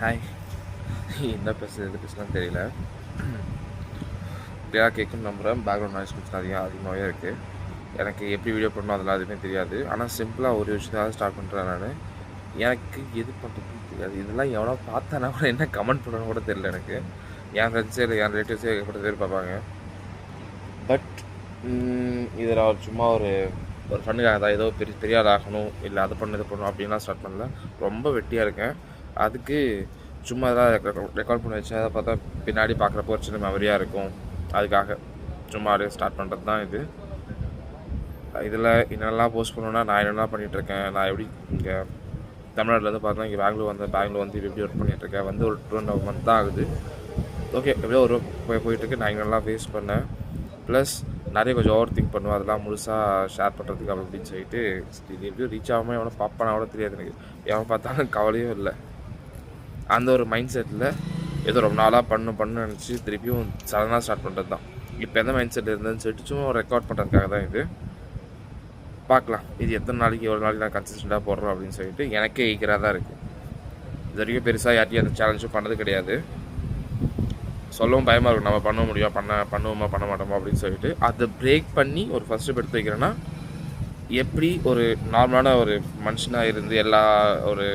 Hi. என்ன பேசுறது எது பேசலாம் தெரியல. கிளியராக கேட்குன்னு நம்புகிறேன். பேக்ரவுண்ட் நாய்ஸ் கொஞ்சம் அதிகமாகவே இருக்குது. எனக்கு எப்படி வீடியோ பண்ணணும் அதெல்லாம் எதுவுமே தெரியாது. ஆனால் சிம்பிளாக ஒரு விஷயத்தாக ஸ்டார்ட் பண்ணுறேன் நான். எனக்கு எது பண்ணுறதுன்னு தெரியாது. இதெல்லாம் எவ்வளோ பார்த்தானா கூட என்ன கமெண்ட் பண்ணணும்னு கூட தெரியல எனக்கு. என் ஃப்ரெண்ட்ஸே இல்லை என் ரிலேட்டிவ்ஸே ஏகப்பட்ட பேர் பார்ப்பாங்க. பட் இதில் சும்மா ஒரு ஃபண்ணுக்காக தான் ஏதோ பெரிய ஆள் ஆகணும் இல்லை அதை பண்ணணும் இதை பண்ணணும் அப்படின்லாம் ஸ்டார்ட் பண்ணல. ரொம்ப வெட்டியாக இருக்கேன். அதுக்கு சும்மா தான் ரெக்கார்ட் பண்ணி வச்சு அதை பார்த்தா பின்னாடி பார்க்குறப்போ ஒரு சின்ன மெமரியாக இருக்கும். அதுக்காக சும்மா அப்படியே ஸ்டார்ட் பண்ணுறது தான் இது. இதில் என்னெல்லாம் போஸ்ட் பண்ணணுன்னா நான் என்னெல்லாம் பண்ணிகிட்ருக்கேன், நான் எப்படி இங்கே தமிழ்நாட்டிலேருந்து பார்த்தா இங்கே பெங்களூர் வந்து எப்படி ஒர்க் பண்ணிகிட்ருக்கேன் வந்து ஒரு 2.5 month தான் ஆகுது. ஓகே, எப்படியோ ஒரு போயிட்டுருக்கு. நான் என்னெல்லாம் ஃபேஸ் பண்ணேன், ப்ளஸ் நிறைய கொஞ்சம் ஓவர் திங்க் பண்ணுவேன். அதெல்லாம் முழுசாக ஷேர் பண்ணுறதுக்கு அப்படின்னு சொல்லிட்டு இது எப்படியும் ரீச் ஆகாமல் எவனோ பார்ப்பானா கூட தெரியாது எனக்கு. எவன் பார்த்தாலும் கவலையும் இல்லை. அந்த ஒரு மைண்ட் செட்டில் ஏதோ ரொம்ப நாளாக பண்ணணும்னு நினச்சி திருப்பியும் சடனாக ஸ்டார்ட் பண்ணுறது தான். இப்போ எந்த மைண்ட் செட் இருந்ததுன்னு சொல்லிட்டு சும்மா ரெக்கார்ட் பண்ணுறதுக்காக தான் இது. பார்க்கலாம் இது எத்தனை நாளைக்கு எவ்வளோ நாளைக்கு நான் கன்சிஸ்டண்ட்டாக போடுறோம் அப்படின்னு சொல்லிட்டு எனக்கே ஈக்கராக தான் இருக்குது. இது வரைக்கும் பெருசாக யார்ட்டையும் அந்த சேலஞ்சும் பண்ணது கிடையாது. சொல்லவும் பயமாக இருக்கும், நம்ம பண்ண முடியும் பண்ணுவோமா பண்ண மாட்டோமா அப்படின்னு சொல்லிட்டு. அதை பிரேக் பண்ணி ஒரு ஃபஸ்ட் ஸ்டெப் எடுத்து வைக்கிறேன்னா எப்படி ஒரு நார்மலான ஒரு மனுஷனாக இருந்து எல்லா ஒரு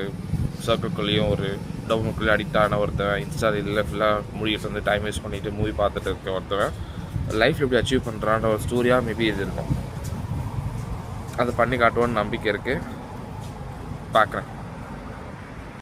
சர்க்கிள்குள்ளேயும் ஒரு டவுனுக்குள்ளே அடிக்ட் ஆன ஒருத்தன் இன்ஸ்டா இதில் ஃபுல்லாக முடிவு வந்து டைம் வேஸ்ட் பண்ணிவிட்டு மூவி பார்த்துட்டு இருக்க ஒருத்தவன் லைஃப்பில் எப்படி அச்சீவ் பண்ணுறான்ற ஒரு ஸ்டோரியாக மேபி இது இருக்கும். அதை பண்ணி காட்டுவோன்னு நம்பிக்கை இருக்குது. பார்க்குறேன்.